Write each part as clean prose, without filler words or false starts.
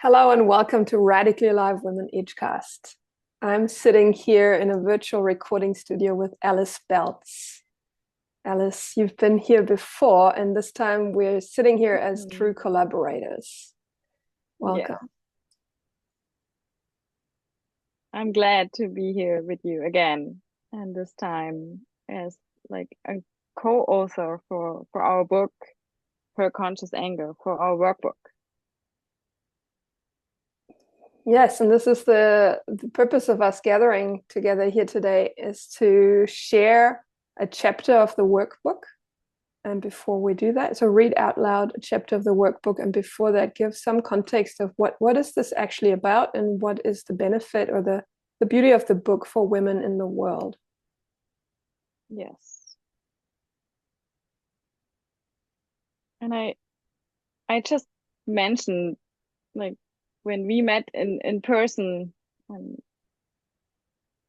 Hello and welcome to Radically Alive Women Edgecast. I'm sitting here in a virtual recording studio with Alice Belz. Alice, you've been here before, and this time we're sitting here as true collaborators. Yes, Welcome. I'm glad to be here with you again, and this time as like a co-author for our book, Her Conscious Anger, for our workbook. Yes, and this is the purpose of us gathering together here today is to share a chapter of the workbook. And before we do that, so read out loud a chapter of the workbook. And before that, give some context of what is this actually about and what is the benefit or the beauty of the book for women in the world. Yes. And I just mentioned like when we met in person,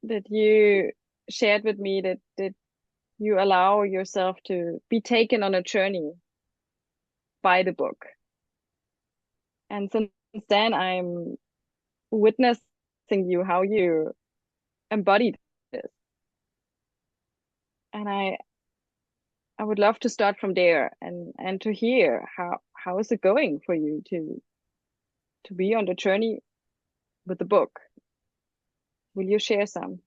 that you shared with me that you allow yourself to be taken on a journey by the book. And since then, I'm witnessing you how you embodied this. And I would love to start from there and to hear how is it going for you to be on the journey with the book. Will you share some?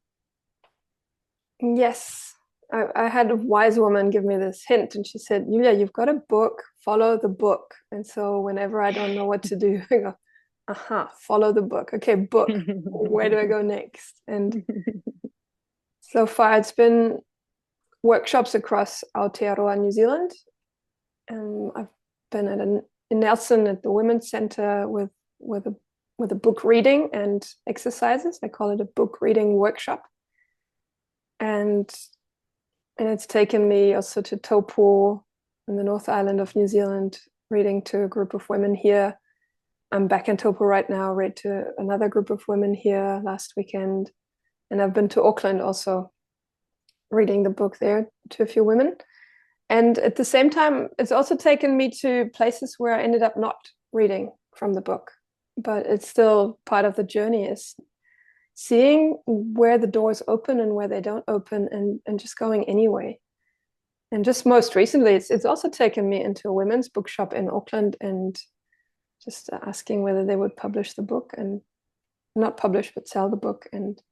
Yes, I had a wise woman give me this hint, and she said, Julia, you've got a book, follow the book. And so whenever I don't know what to do, I go, follow the book. Okay, book. Where do I go next? And so far it's been workshops across Aotearoa, New Zealand. I've been in Nelson at the Women's Center with a book reading and exercises. I call it a book reading workshop. And it's taken me also to Taupo in the North Island of New Zealand, reading to a group of women here. I'm back in Taupo right now, read to another group of women here last weekend. And I've been to Auckland also, reading the book there to a few women. And at the same time, it's also taken me to places where I ended up not reading from the book. But it's still part of the journey is seeing where the doors open and where they don't open and just going anyway. And just most recently, it's also taken me into a women's bookshop in Auckland and just asking whether they would publish the book and not publish, but sell the book. And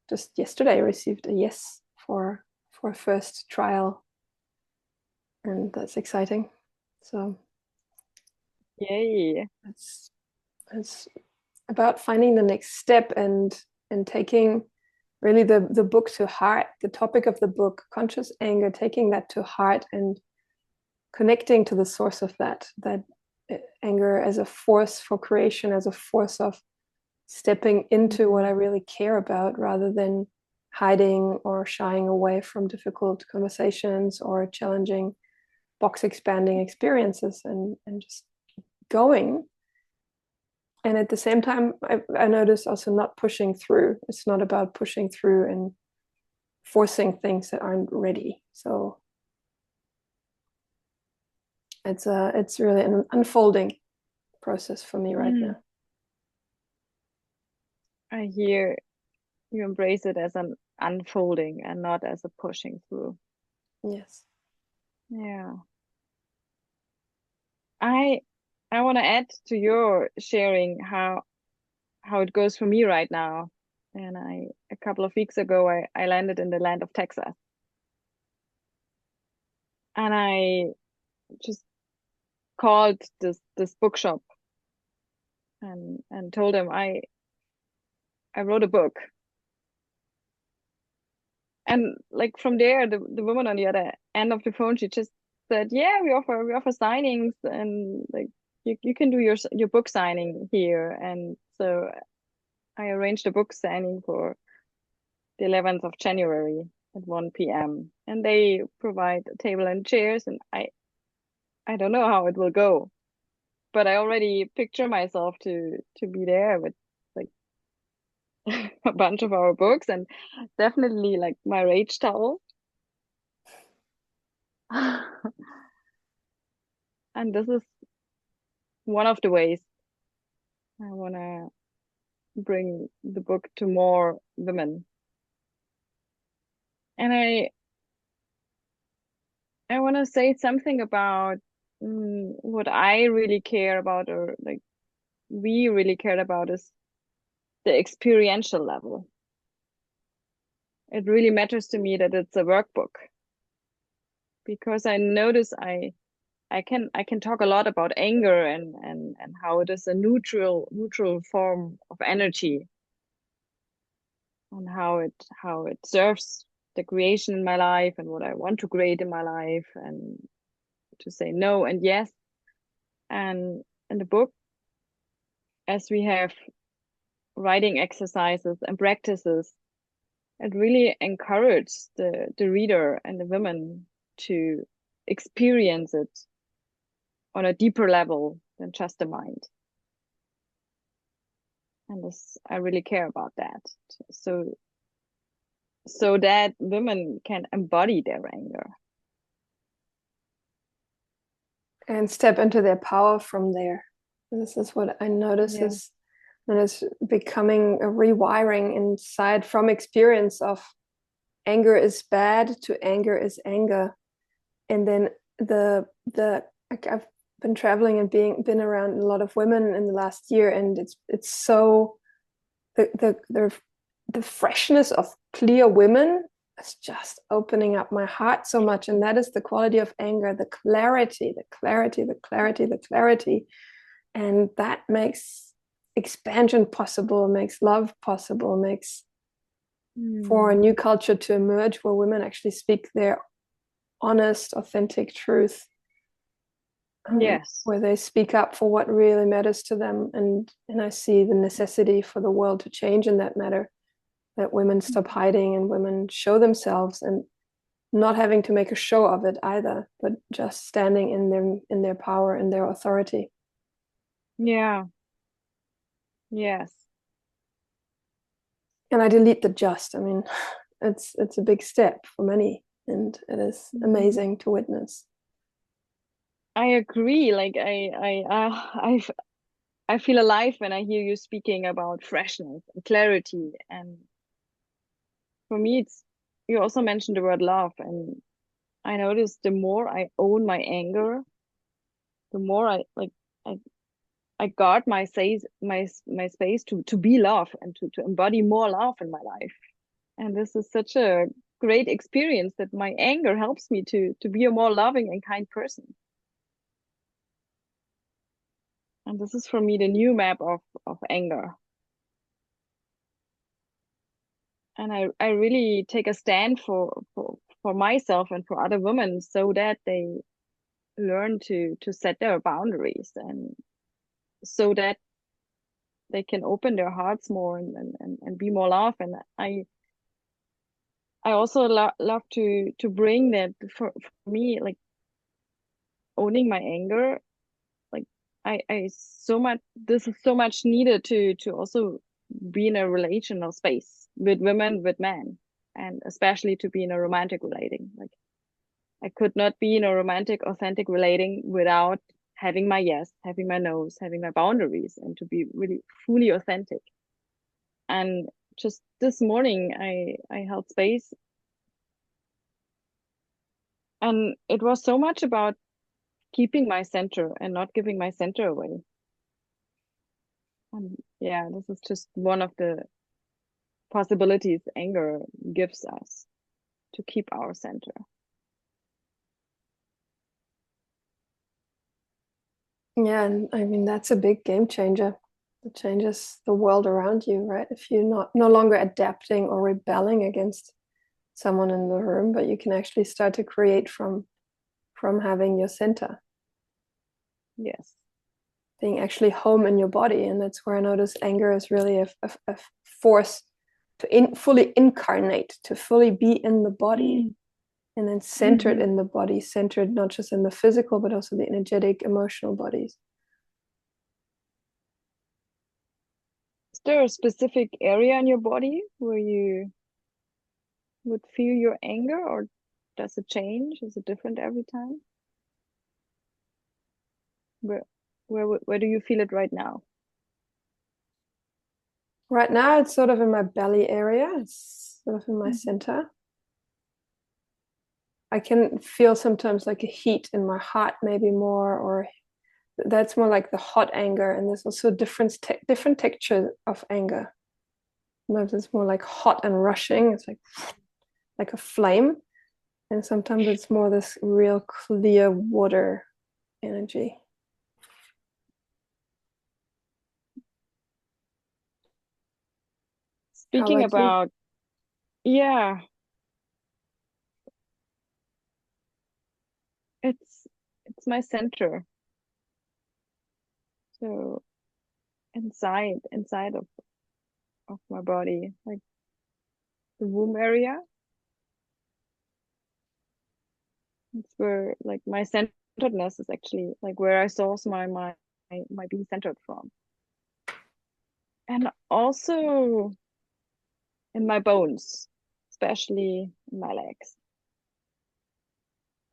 just yesterday I received a yes for a first trial. And that's exciting. So Yay. it's about finding the next step and taking really the book to heart, the topic of the book, conscious anger, taking that to heart and connecting to the source of that anger as a force for creation, as a force of stepping into what I really care about rather than hiding or shying away from difficult conversations or challenging box expanding experiences and just going. And at the same time, I notice also not pushing through. It's not about pushing through and forcing things that aren't ready. So it's really an unfolding process for me right Mm. now. I hear you embrace it as an unfolding and not as a pushing through. Yes. Yeah. I I want to add to your sharing how it goes for me right now. And a couple of weeks ago I landed in the land of Texas. And I just called this bookshop and told them I wrote a book. And like from there, the woman on the other end of the phone, she just said, "Yeah, we offer signings, and like you can do your book signing here." And so I arranged a book signing for the 11th of January at 1 p.m. And they provide a table and chairs, and I don't know how it will go, but I already picture myself to be there with like a bunch of our books and definitely like my rage towel. And this is one of the ways I want to bring the book to more women. And I want to say something about what I really care about, or like we really care about, is the experiential level. It really matters to me that it's a workbook, because I notice I can talk a lot about anger and how it is a neutral form of energy, and how it serves the creation in my life and what I want to create in my life, and to say no and yes. And in the book, as we have writing exercises and practices, it really encourages the reader and the women to experience it on a deeper level than just the mind. And this, I really care about that. So that women can embody their anger and step into their power from there. This is what I notice is that it's becoming a rewiring inside from experience of anger is bad to anger is anger. And then I've been traveling and been around a lot of women in the last year, and it's so the freshness of clear women is just opening up my heart so much. And that is the quality of anger, the clarity. And that makes expansion possible, makes love possible, makes for a new culture to emerge where women actually speak their honest, authentic truth. Yes. Where they speak up for what really matters to them. And I see the necessity for the world to change in that matter, that women stop hiding and women show themselves, and not having to make a show of it either, but just standing in their power and their authority. Yeah. Yes. And I delete the just. I mean, it's a big step for many, and it is amazing to witness. I agree. Like I feel alive when I hear you speaking about freshness and clarity. And for me, it's, you also mentioned the word love, and I notice the more I own my anger, the more I I guard my space, my space to be love and to embody more love in my life. And this is such a great experience, that my anger helps me to be a more loving and kind person. And this is for me the new map of anger. And I really take a stand for myself and for other women, so that they learn to set their boundaries, and so that they can open their hearts more and be more love. And I also love to bring that for me, like owning my anger, like I so much, this is so much needed to also be in a relational space with women, with men, and especially to be in a romantic relating. Like I could not be in a romantic, authentic relating without having my yes, having my no's, having my boundaries, and to be really fully authentic. And just this morning, I held space, and it was so much about keeping my center and not giving my center away. And yeah, this is just one of the possibilities anger gives us, to keep our center. Yeah, and I mean that's a big game changer. It changes the world around you, right? If you're no longer adapting or rebelling against someone in the room, but you can actually start to create from having your center. Yes. Being actually home in your body. And that's where I notice anger is really a force to fully incarnate, to fully be in the body, and then centered in the body, centered not just in the physical, but also the energetic, emotional bodies. Is there a specific area in your body where you would feel your anger, or does it change? Is it different every time? Where where do you feel it right now? Right now, it's sort of in my belly area. It's sort of in my center. I can feel sometimes like a heat in my heart, maybe more, or that's more like the hot anger. And there's also different texture of anger. Sometimes it's more like hot and rushing. It's like a flame. And sometimes it's more this real clear water energy. Speaking about, yeah, it's my center. So inside of my body, like the womb area. It's where like my centeredness is actually like where I source my being centered from. And also in my bones, especially in my legs,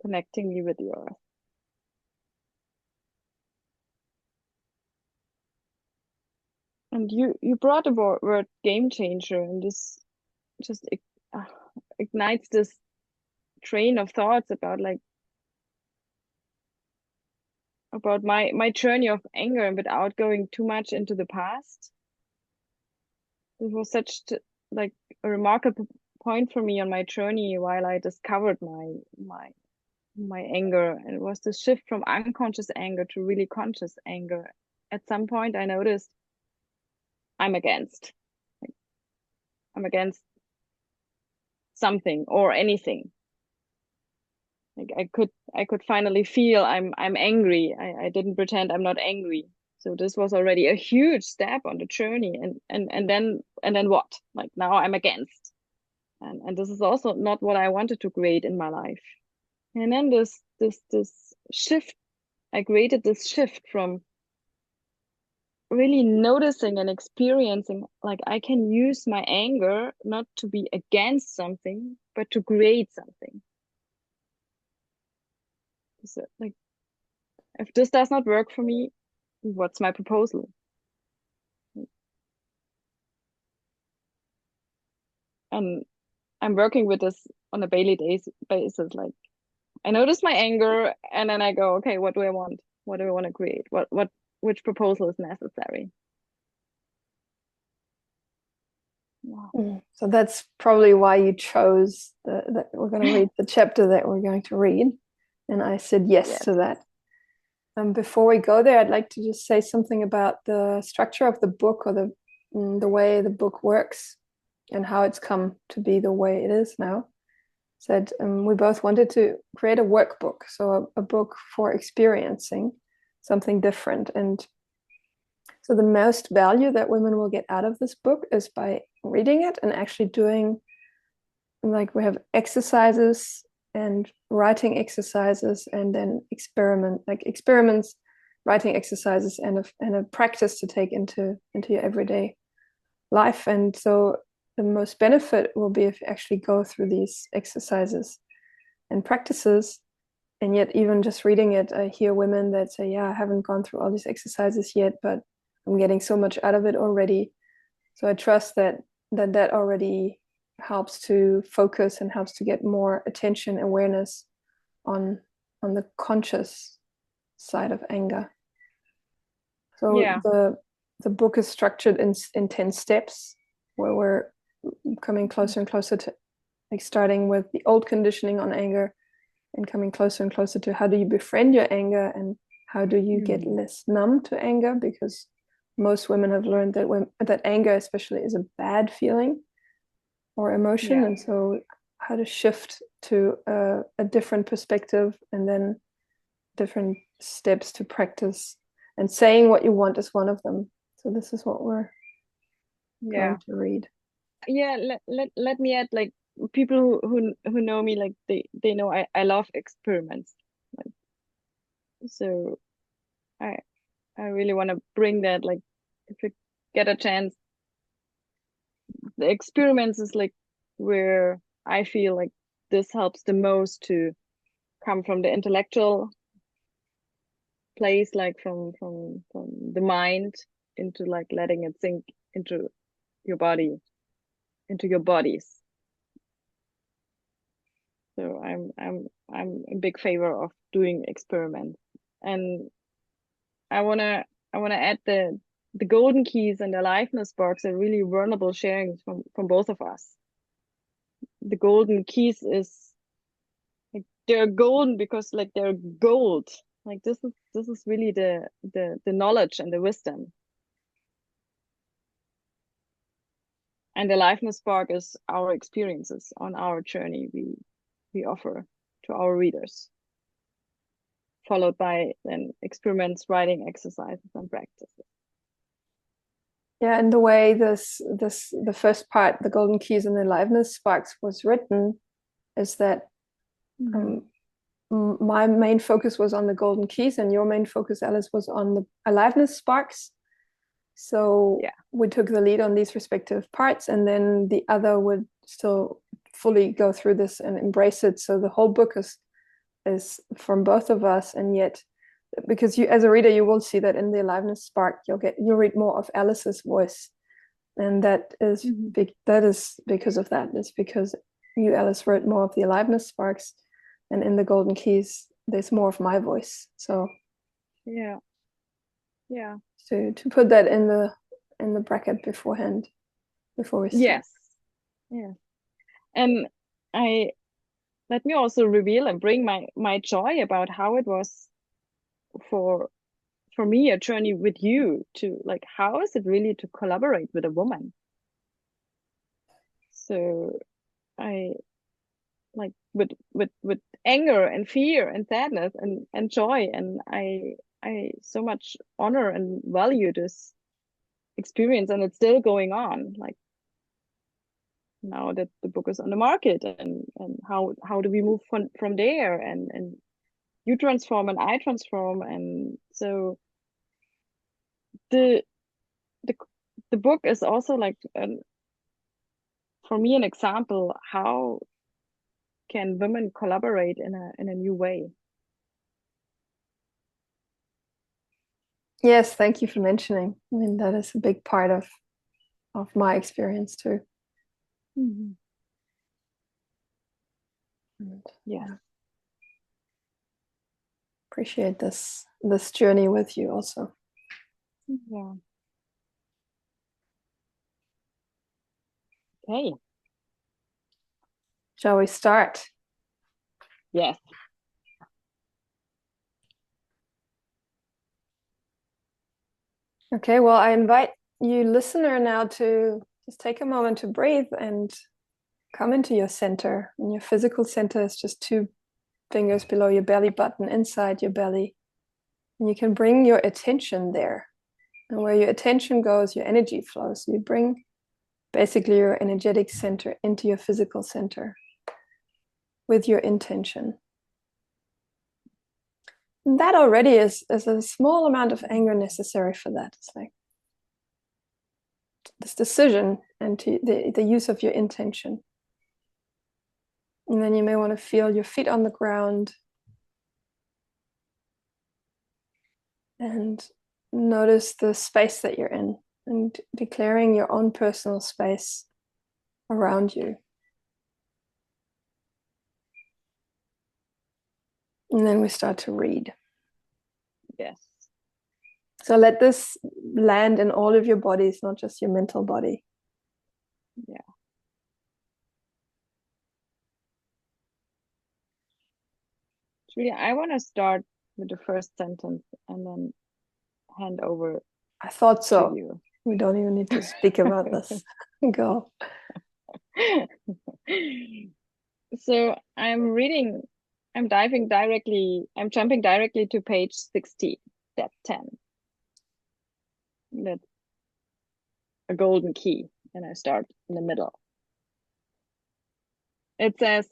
connecting me with the earth. And you brought the word game changer, and this just uh, ignites this train of thoughts about like about my journey of anger, and without going too much into the past. It was like a remarkable point for me on my journey while I discovered my anger. And it was the shift from unconscious anger to really conscious anger. At some point I noticed I'm against. Like, I'm against something or anything. Like I could finally feel I'm angry. I didn't pretend I'm not angry. So this was already a huge step on the journey. And then what? Like now I'm against. And this is also not what I wanted to create in my life. And then this shift, I created this shift from really noticing and experiencing, like I can use my anger not to be against something, but to create something. So, like, if this does not work for me, what's my proposal? And I'm working with this on a daily basis. Like, I notice my anger, and then I go, okay, what do I want? What do I want to create? Which proposal is necessary? Wow. So that's probably why you chose that we're going to read the chapter that we're going to read. And I said yes to that. Before we go there, I'd like to just say something about the structure of the book, or the way the book works and how it's come to be the way it is now. Said we both wanted to create a workbook, so a book for experiencing something different. And so the most value that women will get out of this book is by reading it and actually doing, like, we have exercises and writing exercises, and then experiments, writing exercises, and a practice to take into your everyday life. And so the most benefit will be if you actually go through these exercises and practices. And yet, even just reading it, I hear women that say, yeah, I haven't gone through all these exercises yet, but I'm getting so much out of it already. So I trust that already helps to focus and helps to get more attention, awareness on the conscious side of anger. So Yeah. the book is structured in 10 steps, where we're coming closer and closer to, like, starting with the old conditioning on anger and coming closer and closer to how do you befriend your anger, and how do you get less numb to anger, because most women have learned that anger especially is a bad feeling or emotion. And so how to shift to a different perspective, and then different steps to practice, and saying what you want is one of them. So this is what we're going to read. Let me add, like, people who know me, like they know I love experiments. Like, so I really want to bring that, like, if you get a chance, the experiments is like where I feel like this helps the most to come from the intellectual place, like from the mind, into like letting it sink into your body, into your bodies. So I'm a big favor of doing experiments, and I wanna add the golden keys and the aliveness box are really vulnerable sharings from both of us. The golden keys is like they're golden because like they're gold. Like this is really the knowledge and the wisdom. And the aliveness spark is our experiences on our journey we offer to our readers, followed by then experiments, writing exercises, and practices. Yeah, and the way the first part, the golden keys and the aliveness sparks, was written is that my main focus was on the golden keys, and your main focus, Alice, was on the aliveness sparks. So yeah, we took the lead on these respective parts, and then the other would still fully go through this and embrace it. So the whole book is from both of us, and yet because you, as a reader, you will see that in the aliveness spark, you'll read more of Alice's voice, and that is that is because of that. It's because you, Alice, wrote more of the aliveness sparks, and in the golden keys, there's more of my voice. So yeah. To put that in the bracket beforehand, before we start. Yes. And let me also reveal and bring my joy about how it was for me a journey with you to like how is it really to collaborate with a woman. So I like with anger and fear and sadness and joy, and I so much honor and value this experience, and it's still going on like now that the book is on the market, and how do we move from there, and you transform and I transform, and so the book is also like for me an example how can women collaborate in a new way. Yes, thank you for mentioning. I mean, that is a big part of my experience too. Yeah, appreciate this journey with you also. Yeah. Okay. Shall we start? Yes. Okay, well, I invite you, listener, now to just take a moment to breathe and come into your center. And your physical center is just 2 fingers below your belly button, inside your belly. And you can bring your attention there. And where your attention goes, your energy flows. So you bring basically your energetic center into your physical center with your intention. And that already is a small amount of anger necessary for that. It's like this decision and the use of your intention. And then you may want to feel your feet on the ground and notice the space that you're in, and declaring your own personal space around you. And then we start to read. Yes. So let this land in all of your bodies, not just your mental body. Yeah. Julia, I want to start with the first sentence and then hand over. I thought so. To you. We don't even need to speak about this. Go. So I'm jumping directly to page 60, step 10. That's a golden key, and I start in the middle. It says,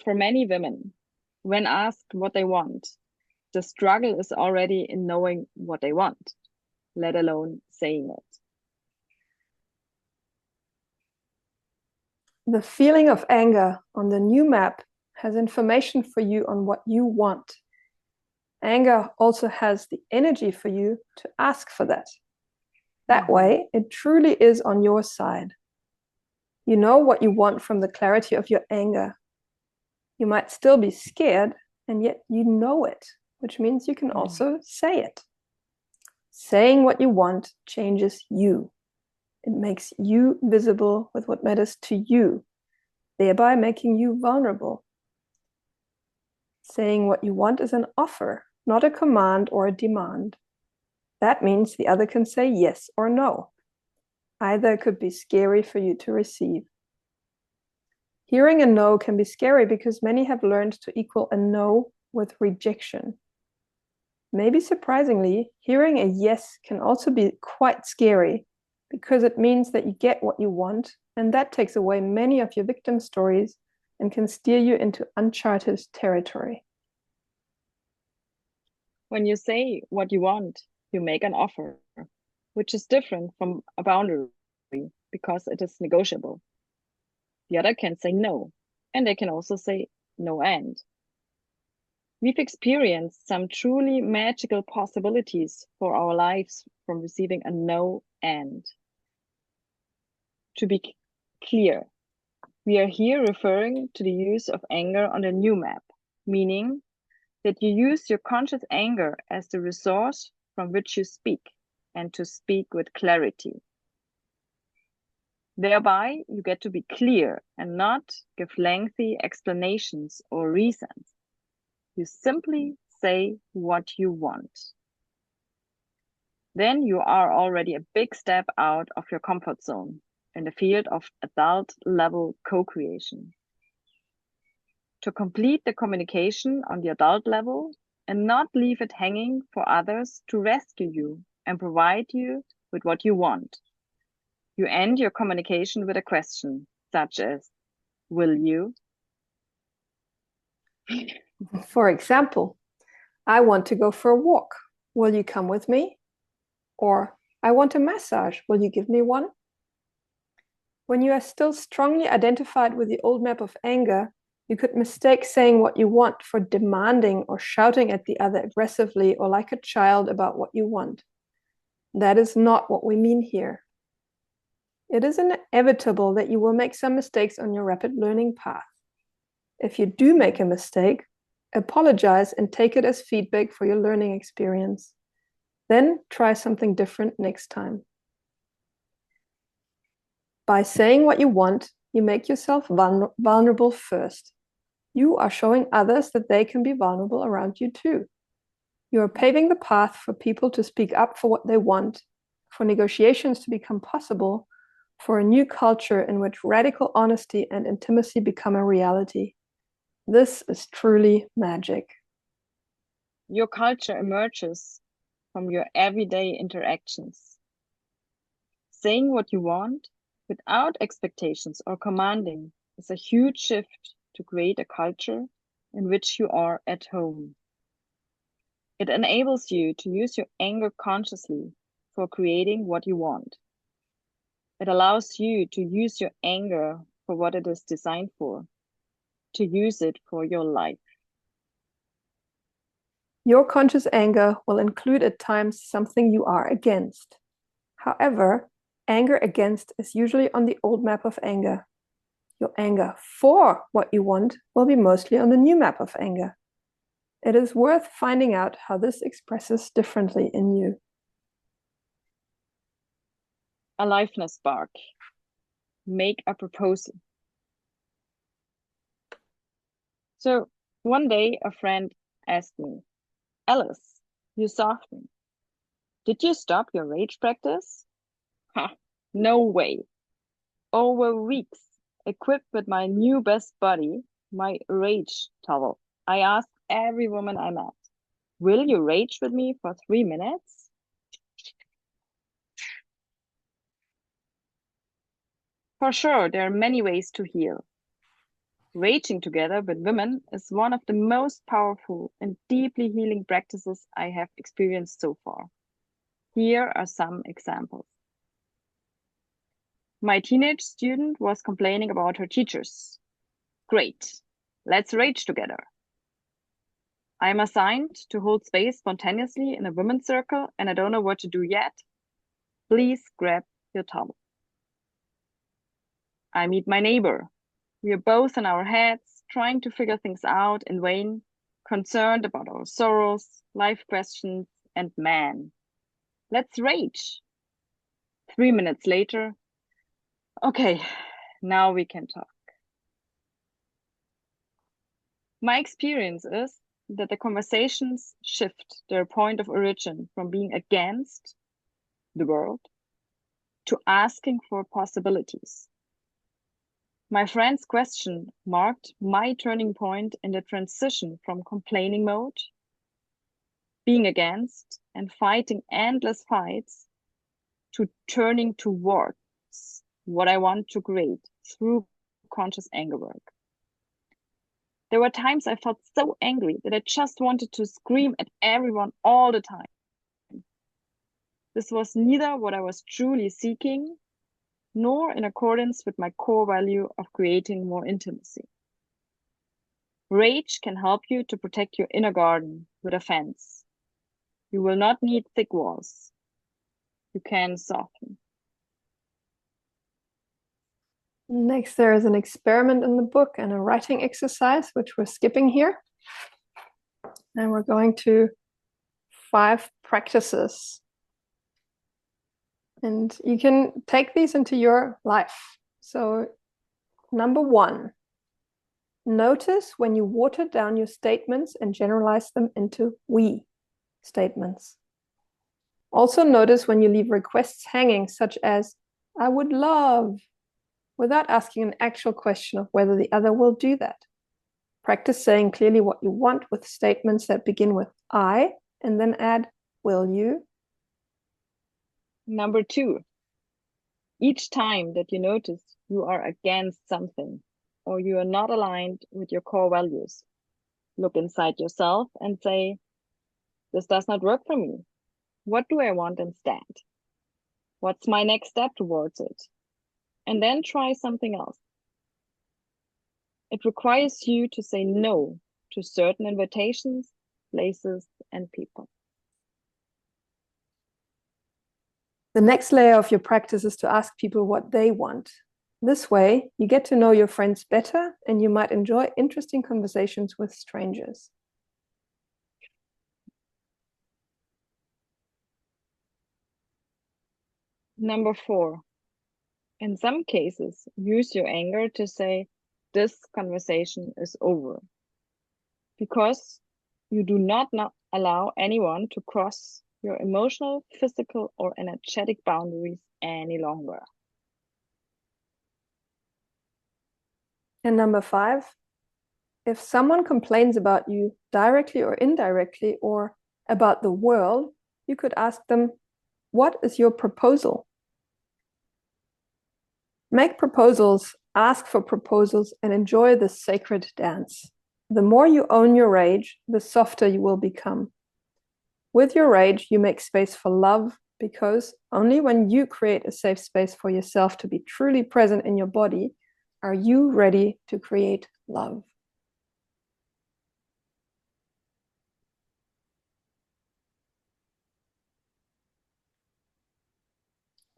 for many women, when asked what they want, the struggle is already in knowing what they want, let alone saying it. The feeling of anger on the new map has information for you on what you want. Anger also has the energy for you to ask for that. That way, it truly is on your side. You know what you want from the clarity of your anger. You might still be scared, and yet you know it, which means you can also say it. Saying what you want changes you. It makes you visible with what matters to you, thereby making you vulnerable. Saying what you want is an offer, not a command or a demand. That means the other can say yes or no. Either could be scary for you to receive. Hearing a no can be scary because many have learned to equal a no with rejection. Maybe surprisingly, hearing a yes can also be quite scary because it means that you get what you want, and that takes away many of your victim stories and can steer you into uncharted territory. When you say what you want, you make an offer, which is different from a boundary because it is negotiable. The other can say no, and they can also say no and. We've experienced some truly magical possibilities for our lives from receiving a no and. To be clear, we are here referring to the use of anger on the new map, meaning that you use your conscious anger as the resource from which you speak, and to speak with clarity. Thereby, you get to be clear and not give lengthy explanations or reasons. You simply say what you want. Then you are already a big step out of your comfort zone in the field of adult level co-creation. To complete the communication on the adult level and not leave it hanging for others to rescue you and provide you with what you want. You end your communication with a question such as, will you? For example, I want to go for a walk. Will you come with me? Or, I want a massage. Will you give me one? When you are still strongly identified with the old map of anger, you could mistake saying what you want for demanding or shouting at the other aggressively or like a child about what you want. That is not what we mean here. It is inevitable that you will make some mistakes on your rapid learning path. If you do make a mistake, apologize and take it as feedback for your learning experience. Then try something different next time. By saying what you want, you make yourself vulnerable first. You are showing others that they can be vulnerable around you too. You are paving the path for people to speak up for what they want, for negotiations to become possible, for a new culture in which radical honesty and intimacy become a reality. This is truly magic. Your culture emerges from your everyday interactions. Saying what you want without expectations or commanding is a huge shift to create a culture in which you are at home. It enables you to use your anger consciously for creating what you want. It allows you to use your anger for what it is designed for, to use it for your life. Your conscious anger will include at times something you are against. However, anger against is usually on the old map of anger. Your anger for what you want will be mostly on the new map of anger. It is worth finding out how this expresses differently in you. Aliveness spark. Make a proposal. So one day a friend asked me, Alice, you softened. Did you stop your rage practice? Ha, no way. Over weeks, equipped with my new best buddy, my rage towel, I asked every woman I met, will you rage with me for 3 minutes? For sure, there are many ways to heal. Raging together with women is one of the most powerful and deeply healing practices I have experienced so far. Here are some examples. My teenage student was complaining about her teachers. Great, let's rage together. I am assigned to hold space spontaneously in a women's circle and I don't know what to do yet. Please grab your towel. I meet my neighbor. We are both in our heads, trying to figure things out in vain, concerned about our sorrows, life questions, and man, let's rage. 3 minutes later, okay, now we can talk. My experience is that the conversations shift their point of origin from being against the world to asking for possibilities. My friend's question marked my turning point in the transition from complaining mode, being against, and fighting endless fights to turning towards what I want to create through conscious anger work. There were times I felt so angry that I just wanted to scream at everyone all the time. This was neither what I was truly seeking, nor in accordance with my core value of creating more intimacy. Rage can help you to protect your inner garden with a fence. You will not need thick walls. You can soften. Next, there is an experiment in the book and a writing exercise, which we're skipping here. And we're going to 5 practices. And you can take these into your life. So, number 1, notice when you water down your statements and generalize them into we statements. Also notice when you leave requests hanging, such as, I would love, without asking an actual question of whether the other will do that. Practice saying clearly what you want with statements that begin with I and then add, will you? Number 2, each time that you notice you are against something or you are not aligned with your core values, look inside yourself and say, this does not work for me. What do I want instead? What's my next step towards it? And then try something else. It requires you to say no to certain invitations, places, and people. The next layer of your practice is to ask people what they want. This way, you get to know your friends better and you might enjoy interesting conversations with strangers. Number 4, in some cases, use your anger to say, this conversation is over. Because you do not allow anyone to cross your emotional, physical, or energetic boundaries any longer. And number 5, if someone complains about you directly or indirectly or about the world, you could ask them, what is your proposal? Make proposals, ask for proposals, and enjoy the sacred dance. The more you own your rage, the softer you will become. With your rage, you make space for love, because only when you create a safe space for yourself to be truly present in your body are you ready to create love.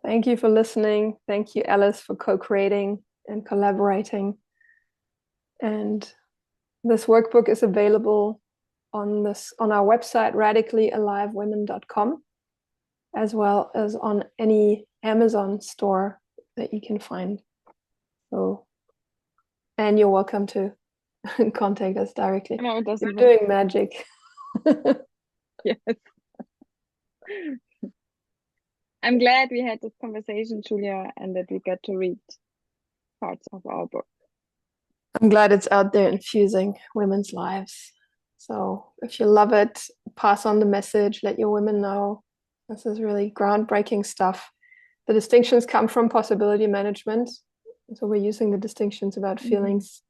Thank you for listening. Thank you, Alice, for co-creating and collaborating. And this workbook is available on our website, radicallyalivewomen.com, as well as on any Amazon store that you can find. So, and you're welcome to contact us directly. No, it doesn't You're doing magic. Yes. I'm glad we had this conversation, Julia, and that we got to read parts of our book. I'm glad it's out there infusing women's lives. So if you love it, pass on the message, let your women know. This is really groundbreaking stuff. The distinctions come from possibility management. So we're using the distinctions about feelings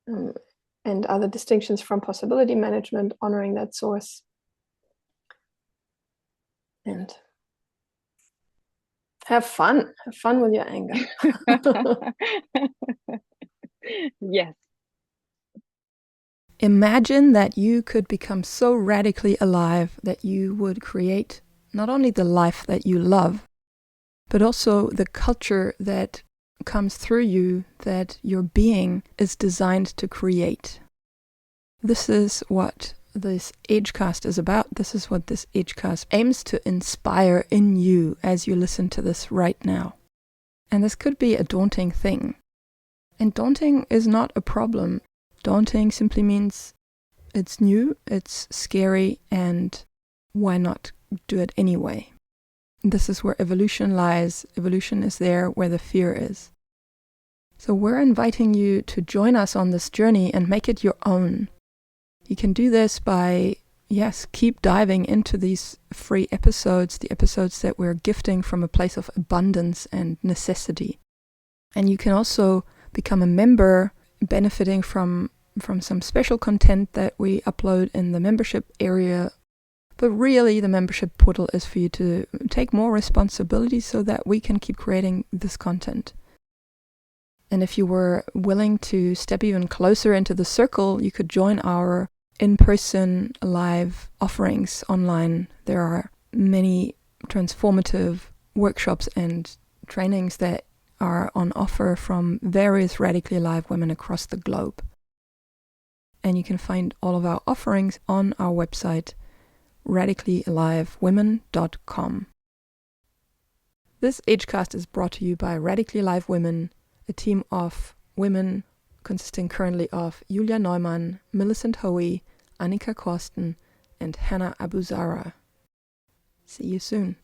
and other distinctions from possibility management, honoring that source. And have fun with your anger. Yes. Imagine that you could become so radically alive that you would create not only the life that you love, but also the culture that comes through you, that your being is designed to create. This is what this Edgecast is about. This is what this Edgecast aims to inspire in you as you listen to this right now. And this could be a daunting thing. And daunting is not a problem. Daunting simply means it's new, it's scary, and why not do it anyway? This is where evolution lies. Evolution is there where the fear is. So we're inviting you to join us on this journey and make it your own. You can do this by, keep diving into these free episodes, the episodes that we're gifting from a place of abundance and necessity. And you can also become a member, benefiting from some special content that we upload in the membership area. But really, the membership portal is for you to take more responsibility so that we can keep creating this content. And if you were willing to step even closer into the circle, you could join our in-person live offerings online. There are many transformative workshops and trainings that are on offer from various radically alive women across the globe. And you can find all of our offerings on our website, radicallyalivewomen.com. This Edgecast is brought to you by Radically Alive Women, a team of women consisting currently of Julia Neumann, Millicent Hoey, Annika Korsten, and Hannah Abuzara. See you soon.